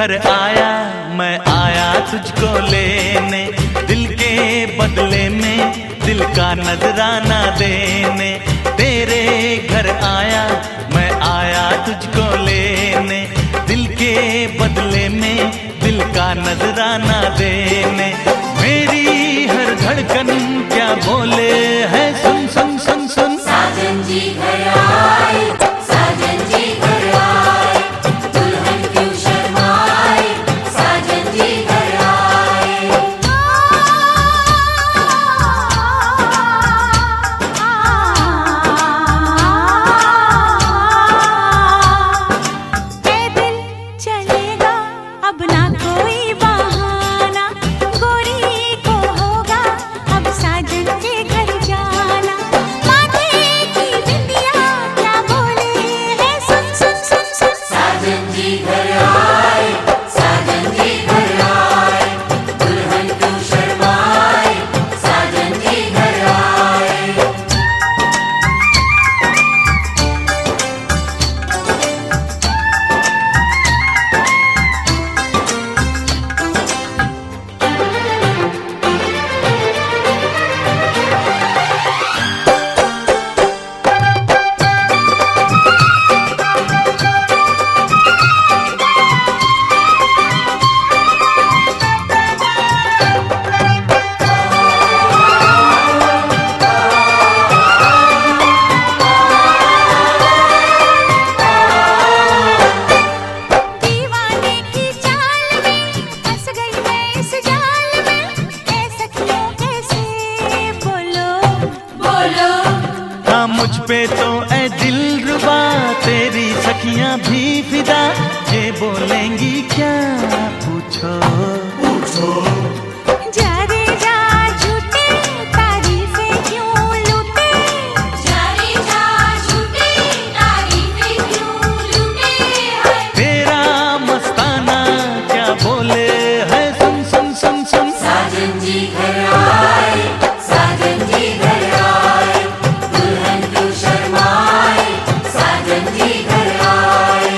घर आया, मैं आया तुझको लेने, दिल के बदले में दिल का नजराना देने। तेरे घर आया, मैं आया तुझको लेने, दिल के बदले में दिल का नजराना देने। मेरी हर धड़कन क्या बोले है, सुन सुन सुन सुन। साजन जी घर आए, साजन जी घर आए, दुल्हन क्यों शर्माए, साजन जी घर आए। पैदल चलेगा अब ना कोई बहाना, गोरी को होगा अब साजन के घर जाना। माथे की बिंदिया क्या बोले है, सुन सुन सुन सुन। साजन जी घर आए, साजन जी घर आए, दुल्हन क्यों शर्माए, साजन जी घर आए। दीवाने की चाल में फंस गई मैं इस जाल में, ऐ सखियों कैसे बोलो बोलो हाँ मुझ पे तो ऐ दिलरुबा, तेरी सखियां भी फिदा, ये बोलेंगी क्या पूछो पूछो। जा रे जा झूठे तारीफें क्यों लूटे, जा रे जा झूठे तारीफें क्यों लूटे हैं। तेरा मस्ताना क्या बोले है, सुन सुन सुन सुन। साजन जी घर आए, साजन जी घर आए, दुल्हन क्यों शर्माए, साजन जी घर आए।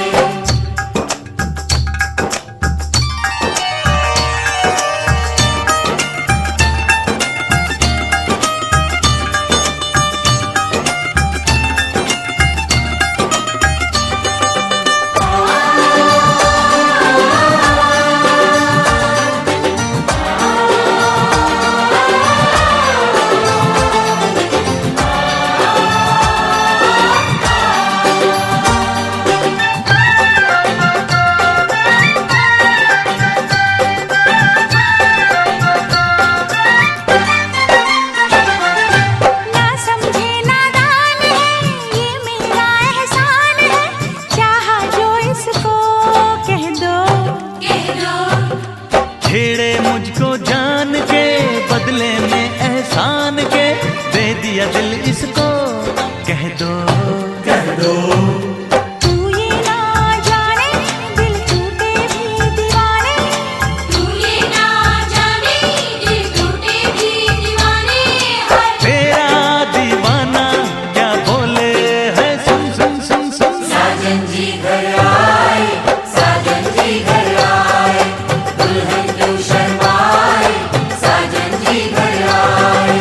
ना समझे नादान है ये मेरा एहसान है, चाहा जो इसको कह दो। कह दो छेड़े मुझको जान के बदले में एहसान के, दे दिया दिल इसको कह दो कह दो। तू ये ना जाने दिल टूटे भी दीवाने, तू ये ना जाने दिल टूटे भी दीवाने हैं। तेरा दीवाना क्या बोले है, सुन सुन सुन सुन। साजन जी घर आए, साजन जी घर आए, दुल्हन क्यों शर्माए, साजन जी घर आए।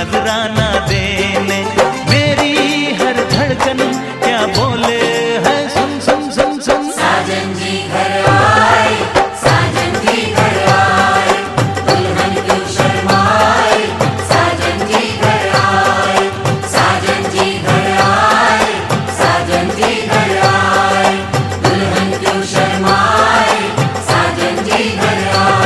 नजराना देने। मेरी हर धड़कन क्या बोले है, सुन सुन सुन सुन। साजन जी घर आए, साजन जी घर आए, दुल्हन क्यों शर्माए, साजन जी घर आए, साजन जी घर आए, साजन जी घर आए, दुल्हन क्यों शर्माए, साजन जी घर आए।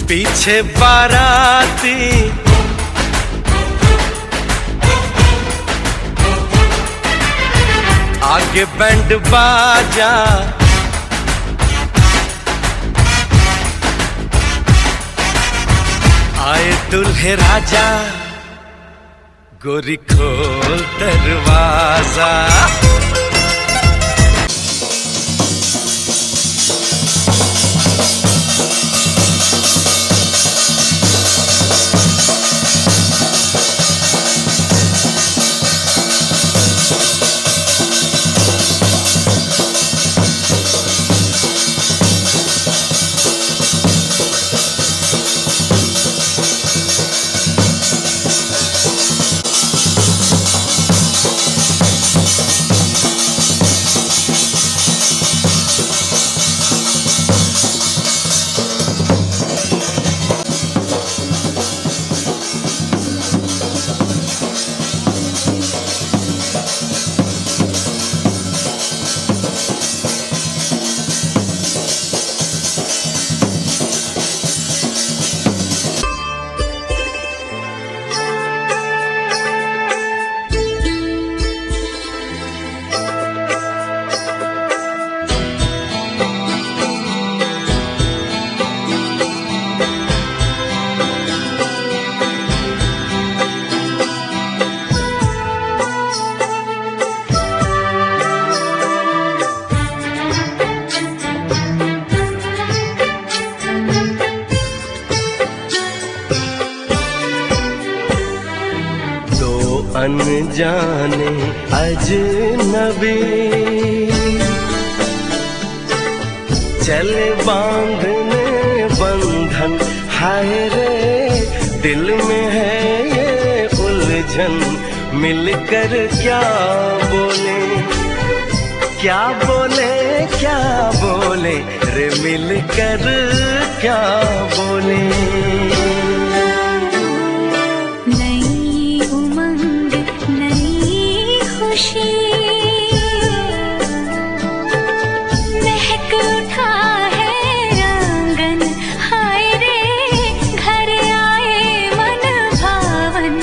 पीछे बाराती आगे बैंड बाजा, आए दुल्हे राजा, गोरी खोल दरवाजा। अनजाने अजनबी चले बांधने बंधन, हाय रे दिल में है ये उलझन। मिलकर क्या बोले, क्या बोले, क्या बोले रे, मिलकर क्या बोले। महक उठा है आंगन, हाय रे घर आए मन भावन।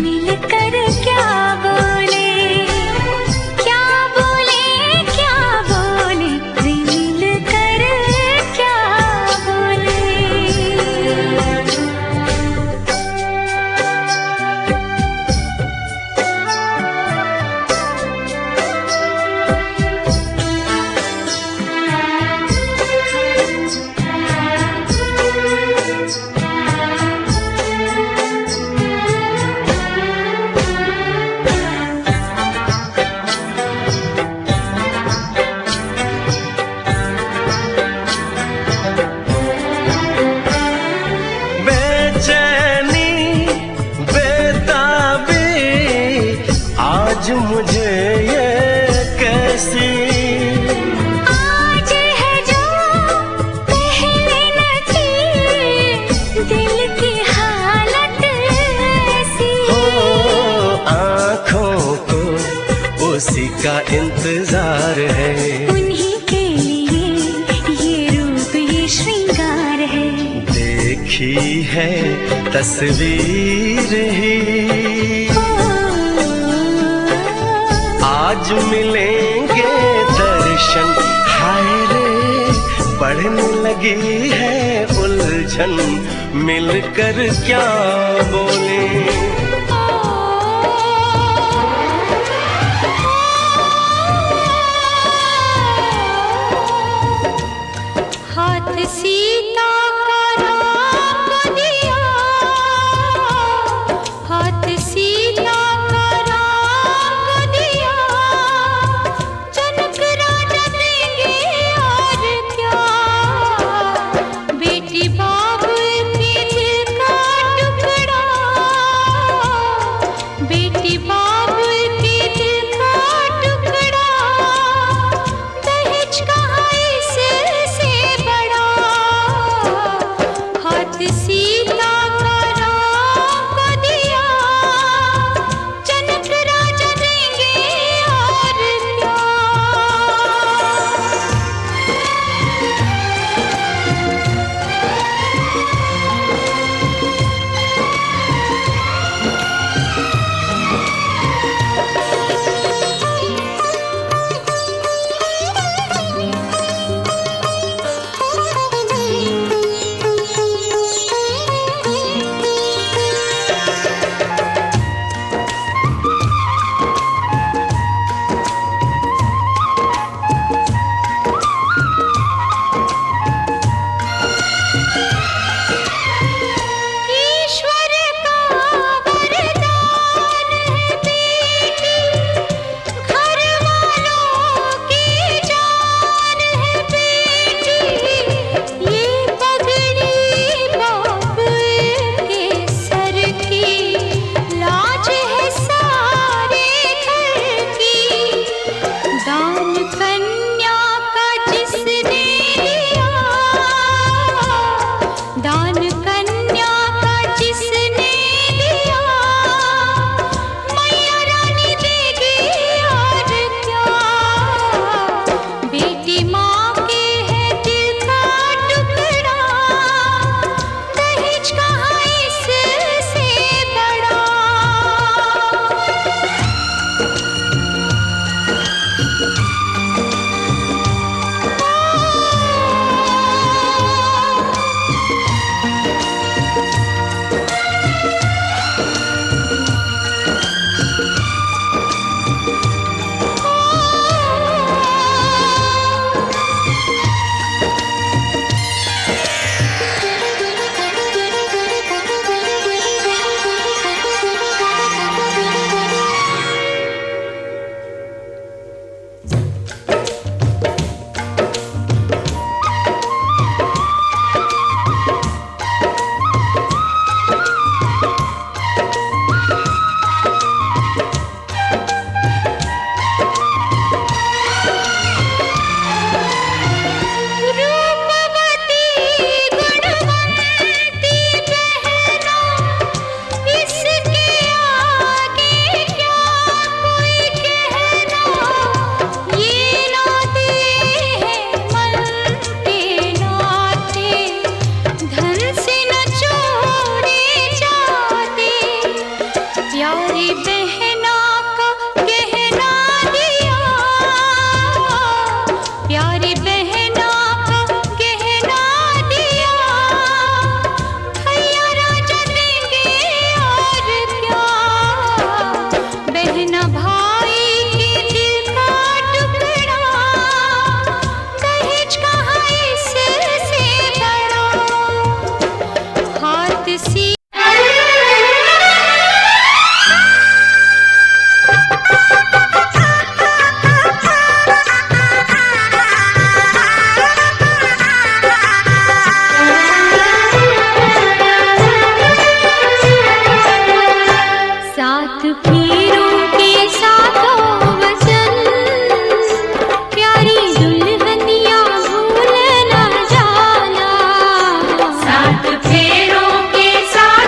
मिलकर क्या बोले, क्या बोले, क्या बोले रे, मिलकर क्या बोले। जिसका इंतजार है। उन्हीं के लिए ये रूप ये श्रृंगार है। देखी है तस्वीर ही आज मिलेंगे दर्शन। हाय रे बढ़ने लगी है उलझन, मिलकर क्या बोले। हाथ सीता का राम को दिया, हाथ सीता का राम को दिया, जनक राजा देंगे और क्या। बेटी बाप के दिल का टुकड़ा, बेटी बाप के दिल का टुकड़ा, दहेज कहाँ इससे बड़ा। हाथ सीता का राम को दिया, जनक राजा देंगे और क्या। ईश्वर का वरदान है बेटी, घर वालों की जान है बेटी। ये पगड़ी बाप के सर की, लाज है सारे घर की। दान कन्या का जिसने दिया, दान कन्या का जिसने दिया, मैया रानी देगी और क्या। बेटी माँ के है दिल का टुकड़ा, दहेज कहाँ इससे बड़ा। रूपवती गुणवंती बहना, इसके आगे क्या कोई कहना। ये नाते हैं मन के नाते, धन से न जोड़े जाते। प्यारी बहना का कहना दिया, प्यारी बहना का कहना दिया, भैया राजा देंगे और क्या। बहना भाई के दिल का टुकड़ा, दहेज कहाँ इससे बड़ा। हाथ सी सात पीरों के साथों वचन, प्यारी दुल्हनिया भूल न जाना। सात फेरों के साथ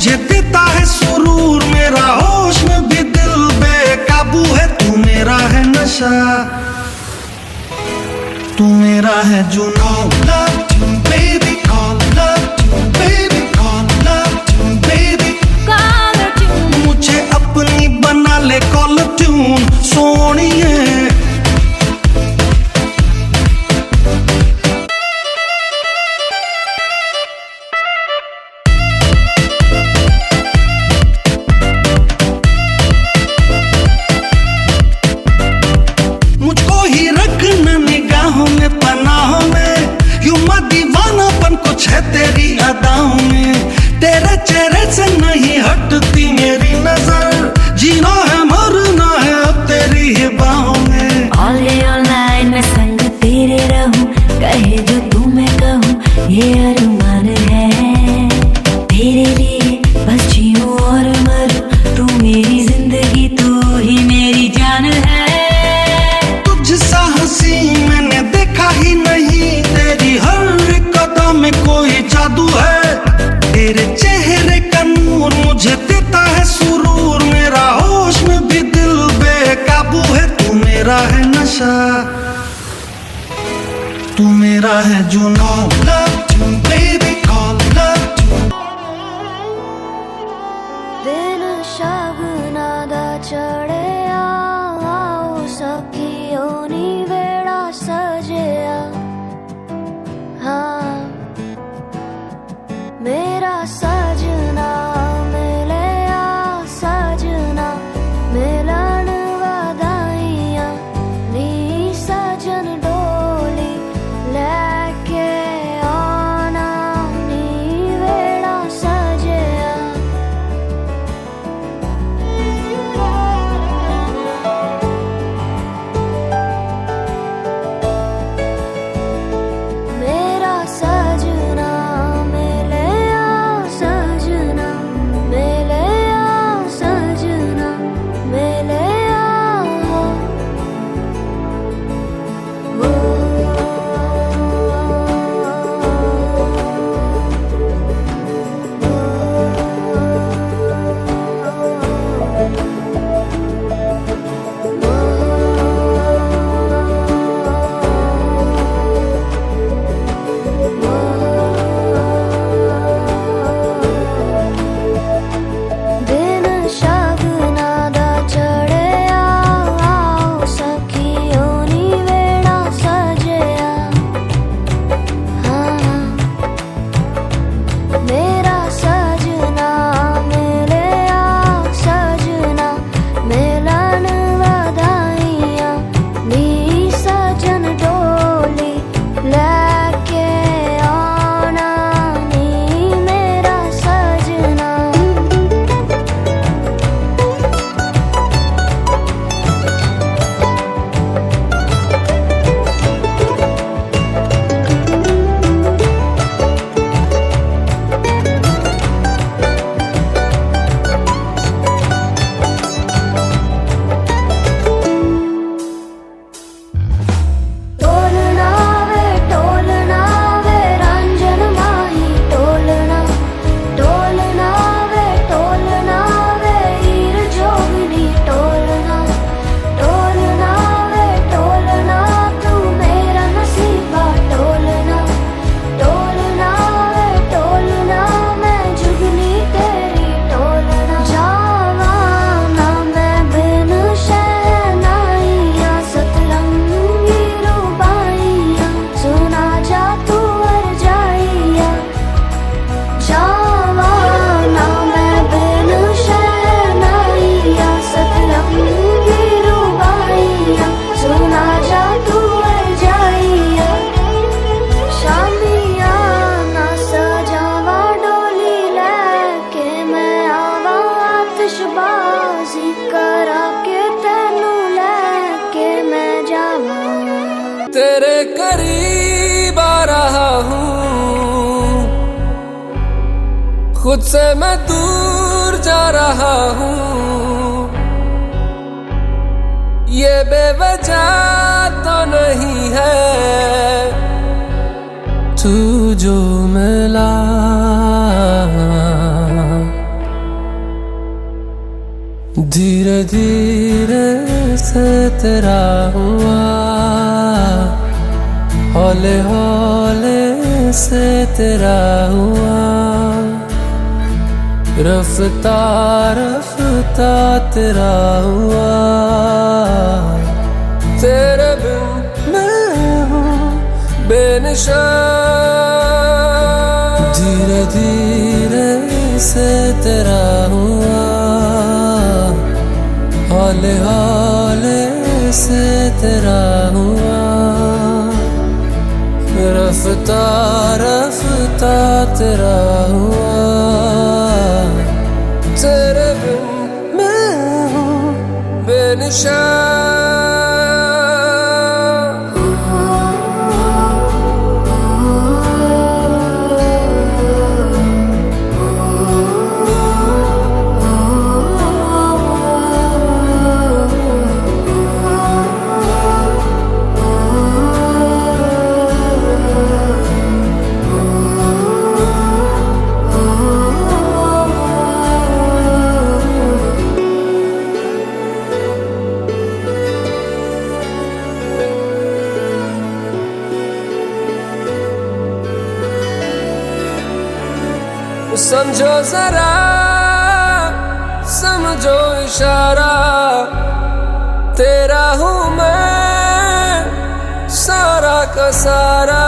मुझे देता है सुरूर, मेरा होश में भी दिल बेकाबू है। तू मेरा है नशा, तू मेरा है जुनून। Love you baby, call love you baby, call love you baby, Caller tune, मुझे अपनी बना ले कॉल ट्यून सोनिए। मुझको ही रखना निगाहों में पनाहों में, यूं मैं दीवानापन कुछ है तेरी अदाओं में। तेरे चेहरे से नहीं हटती मेरी नजर, जीना है मरना है अब तेरी ही बाहों में। all day all night मैं संग तेरे रहूं, कहे जो तू मैं कहूं ये अरमान है। तेरे लिए बस जीऊं और मरूं, तू मेरी जिंदगी तू ही मेरी जान है। तुझसा हंसी मैंने देखा ही नहीं, तेरी हर कदम में कोई जादू है। तेरे चेहरे का नूर मुझे देता है सुरूर, मेरा होश में भी दिल बेकाबू है। तू मेरा है नशा, तू मेरा है जुनून। Love you baby, call love you। दिन शगुना दा चढ़िया, आओ सखियों नी वेड़ा सजिया। हाँ मेरा सजना मिलिया, सजना मिलन वधाइयां नी। सजन डोली लेके आना नी वेड़ा सजिया। मेरा सजना मिलिया, सजना मिलिया, सजना मिलिया। वो दिन शगुना दा चढ़िया, आओ सखियों नी वेड़ा सजिया। हाँ मेरा सजना मिलिया, सजना मिलन वधाइयां नी। सजन डोली लेके आना नी मेरा सजना। टोलना वे रंजन माही, टोलना टोलना वे हीर जोगनी। टोलना टोलना तू मेरा नसीबा। टोलना टोलना मैं जुगनी तेरी। टोलना जावा ना मैं बिन शहनाइया, सतरंगी रूबाइया सुना जा तू अर जाइया। जावा ना मैं बिन शहनाइया, सतरंगी रूबाइया सुना जा तू अर जाइया। शामिया ना सजावा डोली लेके मैं आवा, आतिशबाजी करा के तेनू लेके मैं जावा। तेरे करीब आ रहा हूँ, खुद से मैं दूर जा रहा हूँ। ये बेवजह तो नहीं है, तू जो मिला धीरे धीरे से तेरा हुआ, हौले हौले से तेरा हुआ, रफ्ता रफ्ता तेरा हुआ, तेरे बिन मैं हूँ बेनिशान। धीरे धीरे से तेरा हुआ, हौले हौले से तेरा हुआ, रफ्ता रफ्ता तेरा हुआ, तेरे बिन मैं हूँ बेनिशान। समझो जरा, समझो इशारा, तेरा हूँ मैं सारा का सारा।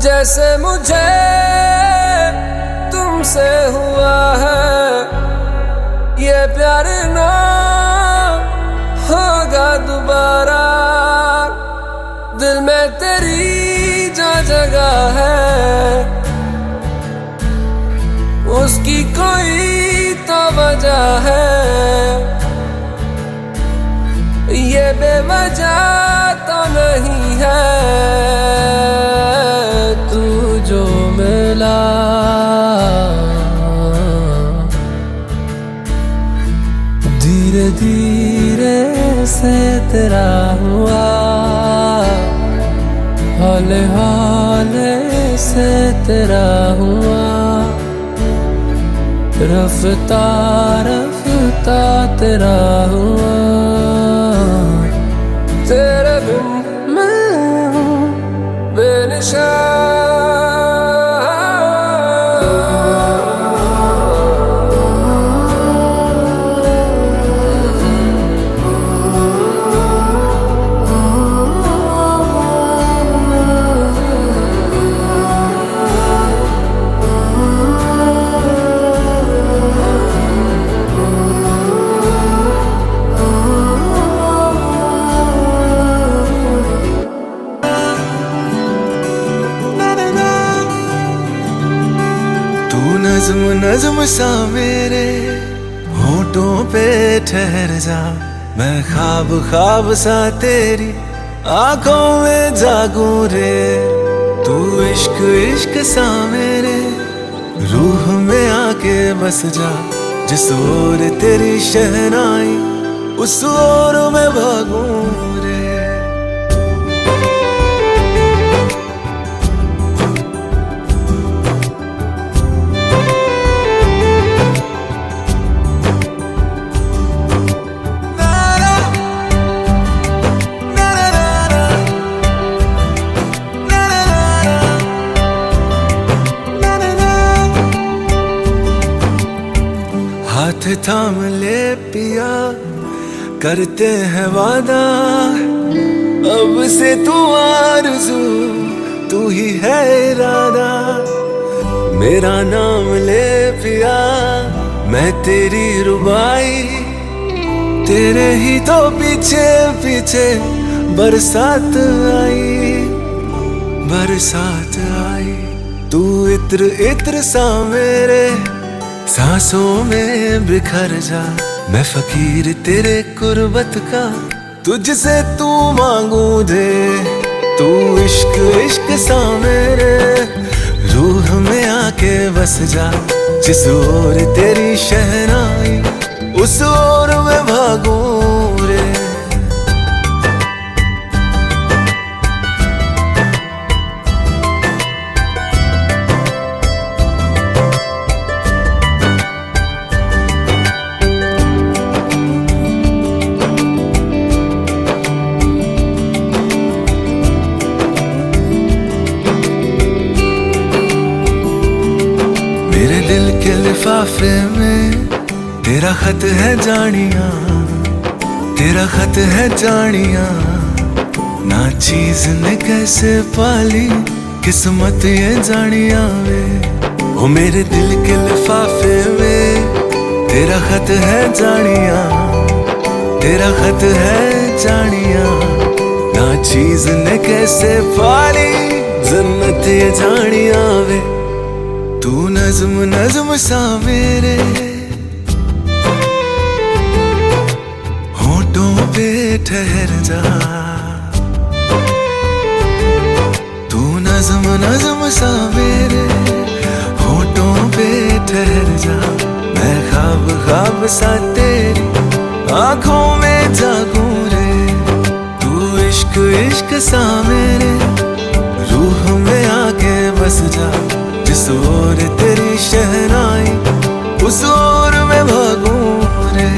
जैसे मुझे तुमसे हुआ है, ये प्यार ना होगा दोबारा। दिल में तेरी जो जगह है, उसकी कोई तो वजह है। ये बेवजह तो नहीं है, तू जो मिला धीरे धीरे से तेरा हुआ, हौले हौले से तेरा हुआ, रफ्ता रफ्ता तेरा हुआ, तेरे बिन मैं हूँ बेनिशान। नज़्म नज़्म सा मेरे होठों पे ठहर जा, मैं ख्वाब ख्वाब सा तेरी आंखों में जागूं रे। तू इश्क इश्क सा मेरे रूह में आके बस जा, जिस ओर तेरी शहनाई उस ओर मैं भागूं रे। हाथ थाम ले पिया, करते हैं वादा, अब से तू आरज़ू तू ही है इरादा। मेरा नाम ले पिया, मैं तेरी रुबाई, तेरे ही तो पीछे पीछे बरसात आई, बरसात आई। तू इत्र इत्र सा मेरे सांसों में बिखर जा, मैं फकीर तेरे कुर्बत का, तुझसे तू मांगू दे। तू इश्क इश्क सा मेरे रूह में आके बस जा, जिस ओर तेरी शहनाई उस ओर मैं भागूं रे। लिफाफे में तेरा खत है जानिया, तेरा खत है जानिया। ना चीज ने कैसे पाली किस्मत ये जानिया वे। ओ मेरे दिल के लिफाफे में तेरा खत है जानिया, तेरा खत है जानिया। ना चीज ने कैसे पाली जन्नत ये जानिया वे। तू नज्म नज्म सा मेरे होठों पे ठहर जा। तू नज्म नज्म सा मेरे होठों पे ठहर जा। मैं ख्वाब ख्वाब सा तेरी आंखों में जागूं रे। तू इश्क इश्क सा मेरे रूह में आके बस जा। जिस ओर तेरी शहनाई उस ओर मैं भागूं रे।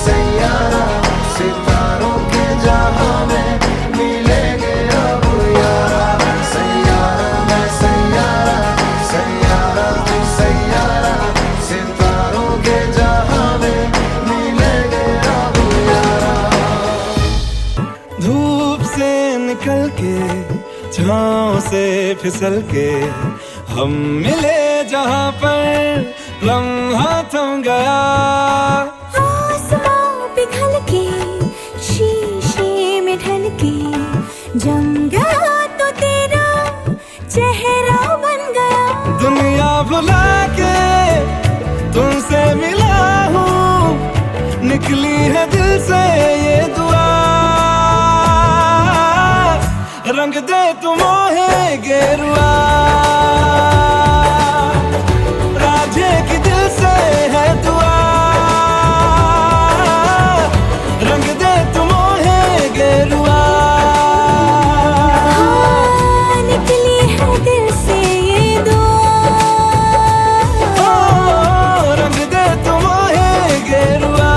सैयारा, सितारों के जहां में फिसल के हम मिले जहां पर लम्हा थम गया। आसमां पिघल के शीशे में ढल के जम गया तो तेरा चेहरा बन गया। दुनिया भुला के तुमसे मिला हूँ, निकली है दिल से ये दुआ। रंग दे तुम मोहे गेरुआ, राधे की दिल से है दुआ। रंग दे तुम मोहे गेरुआ, निकली है दिल से ये दुआ। रंग दे तुम मोहे गेरुआ।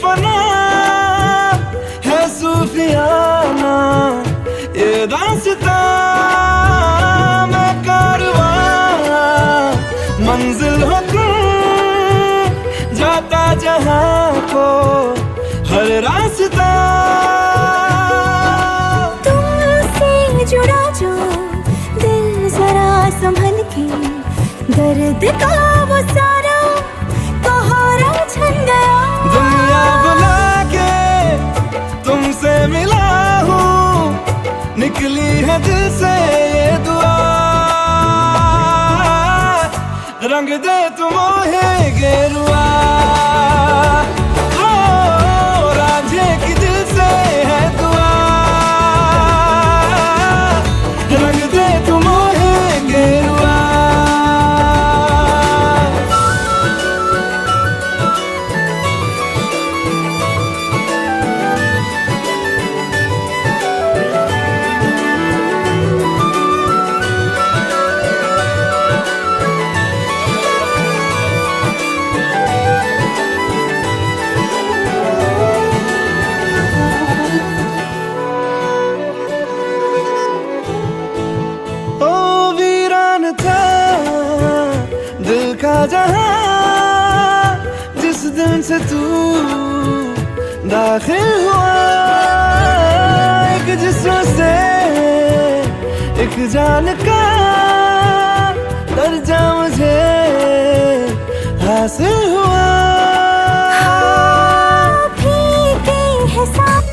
फना है सूफियाना ये दास्तां, मैं कारवां मंजिल हो तुम, जाता जहां को हर रास्ता। तुमसे जुड़ा जो दिल जरा संभल के, दर्द का वो सारा कोहरा छन गया। दुनिया बुला के तुमसे मिला हूँ, निकली है दिल से ये दुआ। रंग दे तुम मोहे गेरुआ, ओ राधे की दिल से है दुआ। रंग दे तुम मोहे गेरुआ। दिल का जहां जिस दिन से तू दाखिल हुआ, एक जिस्म से एक जान का दर्जा मुझे हासिल हुआ। फीके है साथ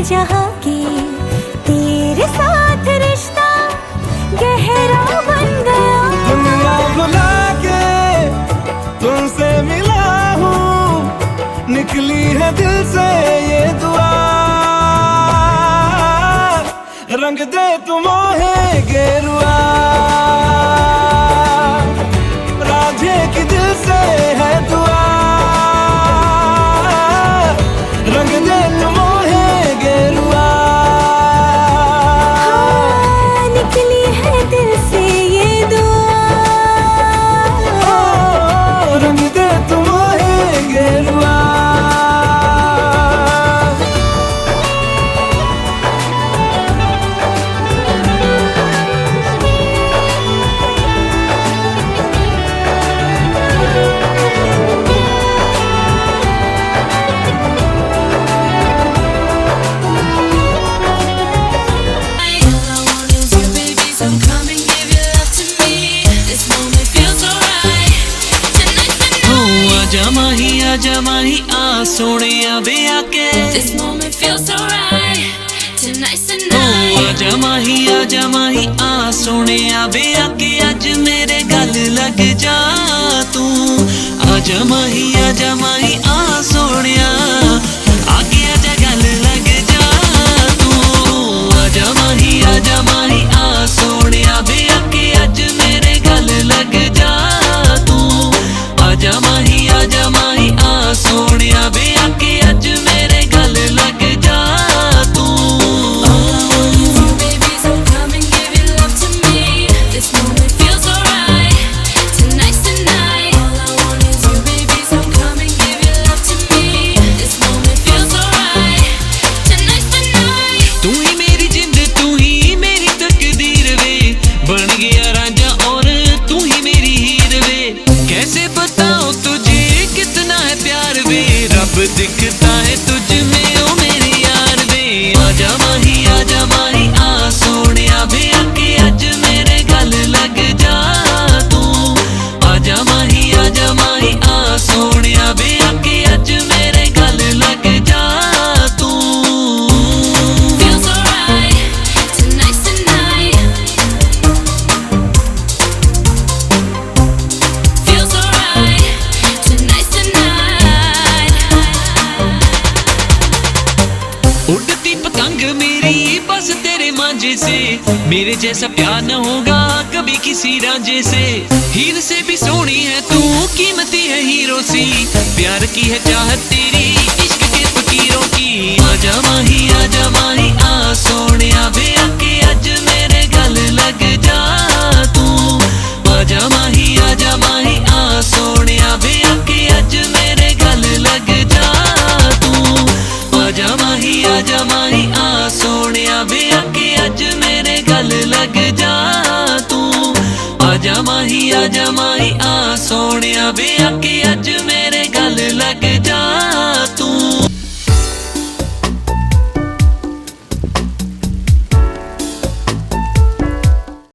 जहाँ के तेरे साथ रिश्ता गहरा बन गया। दुनिया भुला के तुमसे मिला हूँ, निकली है दिल से ये दुआ। रंग दे तुम है गेरुआ, राधे की दिल से है दुआ, रंग दे तुम है गेरुआ। हाँ, निकली है दिल से ये दुआ, रंग दे तुम है गेरुआ। आजा माही आ सोनिया वे आके, This moment feels so right. Tonight's the night. आजा माही आ सोनिया वे आके, अज मेरे गल लग जा तू। आजा माही आ सोनिया आके, आजा गल लग जा तू। आजा माही आ सोनिया वे आके, अज मेरे गल लग जा तू। आजा माही आ सोनिया वे आके, अज मेरे गल लग जा तू। Baby, so come and give your love to me. This moment feels alright. Tonight's the night. All I want is you, baby, so come and give your love to me. This moment feels alright. Tonight's the night. तू ही मेरी जिंद, तू ही मेरी तकदीर वे, बन गया रांझा और तू ही मेरी हीर वे। कैसे बताओ तुझे कितना है प्यार वे, रब दिखता है तुझ में ओ मेरे यार वे। आजा माही आ सोनिया वे आके, अज मेरे गल लग जा तू। आजा माही आ सोनिया वे आके, अज मेरे गल लग जा तू। Feels alright. Tonight's the night. Feels alright. Tonight's the night. उड़ती पतंग मेरी बस तेरे मांझे से, मेरे जैसा प्यार न होगा कभी किसी रांझे से। हीर से भी सोनी है तू, कीमती है हीरो सी, प्यार की है चाहत तेरी, इश्क के फकीरों की। आजा माही आ सोनिया वे आके, अज मेरे गल लग जा तू। आजा माही आ सोनिया वे आके, अज मेरे गल लग जा तू। आजा माही आ सोनिया वे आके, अज मेरे गल लग जा तू। आजा माही आ सोनिया वे आके, अज